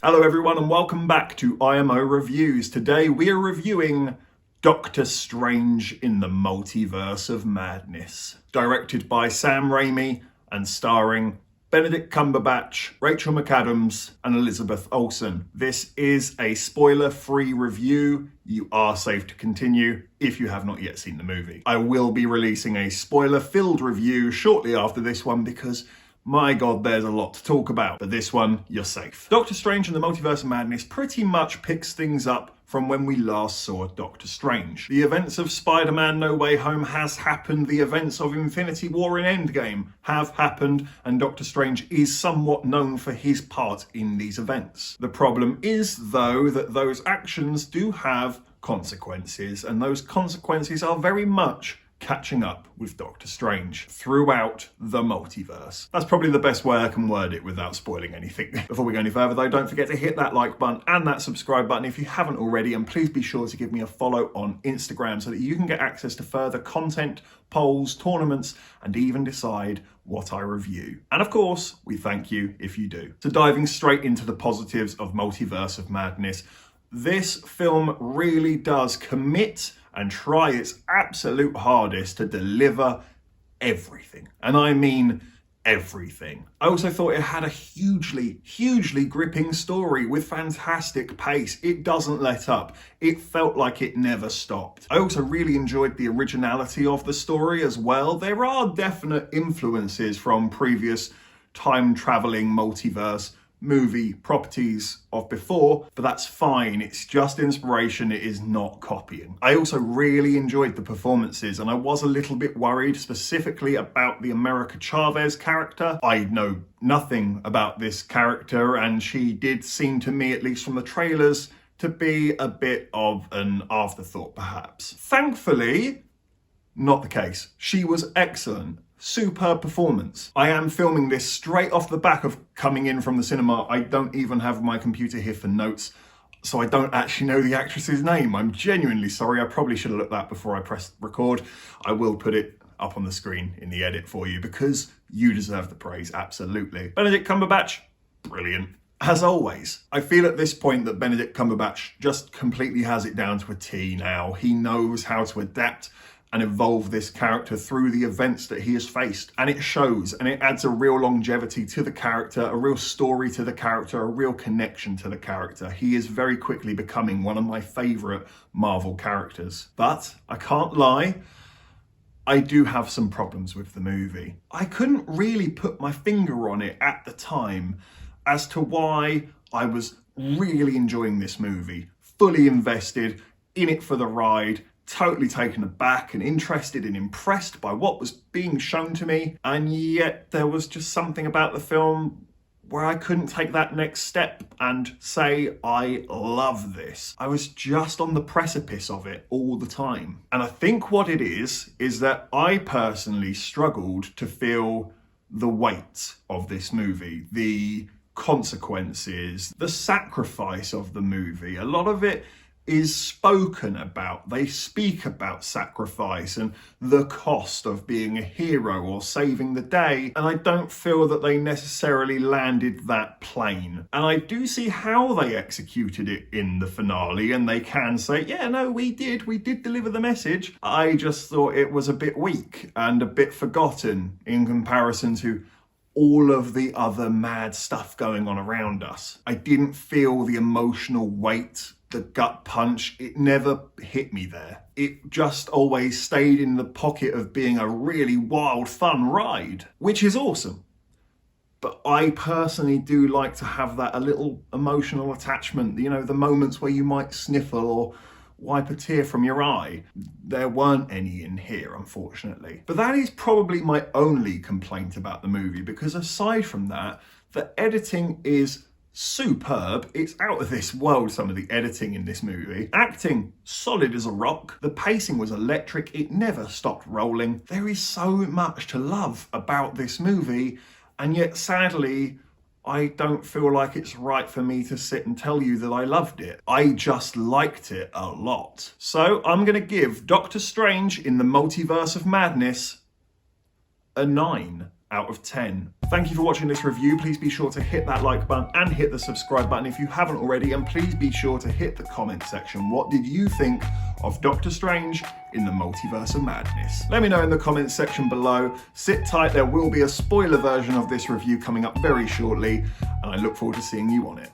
Hello everyone and welcome back to IMO Reviews. Today we are reviewing Doctor Strange in the Multiverse of Madness. Directed by Sam Raimi and starring Benedict Cumberbatch, Rachel Mcadams and Elizabeth Olsen. This is a spoiler-free review. You are safe to continue if you have not yet seen the movie. I will be releasing a spoiler-filled review shortly after this one because my God, there's a lot to talk about. But this one, you're safe. Doctor Strange in the Multiverse of Madness pretty much picks things up from when we last saw Doctor Strange. The events of Spider-Man No Way Home has happened, the events of Infinity War in Endgame have happened, and Doctor Strange is somewhat known for his part in these events. The problem is, though, that those actions do have consequences, and those consequences are very much catching up with Doctor Strange throughout the multiverse. That's probably the best way I can word it without spoiling anything. Before we go any further though, don't forget to hit that like button and that subscribe button if you haven't already, and please be sure to give me a follow on Instagram so that you can get access to further content, polls, tournaments, and even decide what I review. And of course, we thank you if you do. So diving straight into the positives of Multiverse of Madness, this film really does commit and try its absolute hardest to deliver everything. And I mean everything. I also thought it had a hugely gripping story with fantastic pace. It doesn't let up. It felt like it never stopped. I also really enjoyed the originality of the story as well. There are definite influences from previous time-traveling multiverse movie properties of before, but that's fine. It's just inspiration, it is not copying. I also really enjoyed the performances, and I was a little bit worried specifically about the America Chavez character. I know nothing about this character, and she did seem to me, at least from the trailers, to be a bit of an afterthought perhaps. Thankfully, not the case. She was excellent. Superb performance. I am filming this straight off the back of coming in from the cinema. I don't even have my computer here for notes, so I don't actually know the actress's name. I'm genuinely sorry. I probably should have looked that before I pressed record. I will put it up on the screen in the edit for you because you deserve the praise, absolutely. Benedict Cumberbatch, brilliant. As always, I feel at this point that Benedict Cumberbatch just completely has it down to a T now. He knows how to adapt and evolve this character through the events that he has faced. And it shows, and it adds a real longevity to the character, a real story to the character, a real connection to the character. He is very quickly becoming one of my favorite Marvel characters. But I can't lie, I do have some problems with the movie. I couldn't really put my finger on it at the time as to why I was really enjoying this movie, fully invested in it for the ride, totally taken aback and interested and impressed by what was being shown to me, and yet there was just something about the film where I couldn't take that next step and say, I love this. I was just on the precipice of it all the time. And I think what it is that I personally struggled to feel the weight of this movie, the consequences, the sacrifice of the movie. A lot of it is spoken about. They speak about sacrifice and the cost of being a hero or saving the day, and I don't feel that they necessarily landed that plane. And I do see how they executed it in the finale, and they can say, yeah, no, we did deliver the message. I just thought it was a bit weak and a bit forgotten in comparison to all of the other mad stuff going on around us. I didn't feel the emotional weight, the gut punch. It never hit me there. It just always stayed in the pocket of being a really wild, fun ride, which is awesome. But I personally do like to have that a little emotional attachment, you know, the moments where you might sniffle or wipe a tear from your eye. There weren't any in here, unfortunately. But that is probably my only complaint about the movie, because aside from that, the editing is superb. It's out of this world, some of the editing in this movie. Acting, solid as a rock. The pacing was electric. It never stopped rolling. There is so much to love about this movie, and yet sadly, I don't feel like it's right for me to sit and tell you that I loved it. I just liked it a lot. So I'm going to give Doctor Strange in the Multiverse of Madness a 9 out of 10. Thank you for watching this review. Please be sure to hit that like button and hit the subscribe button if you haven't already, and please be sure to hit the comment section. What did you think of Doctor Strange in the Multiverse of Madness? Let me know in the comments section below. Sit tight, there will be a spoiler version of this review coming up very shortly, and I look forward to seeing you on it.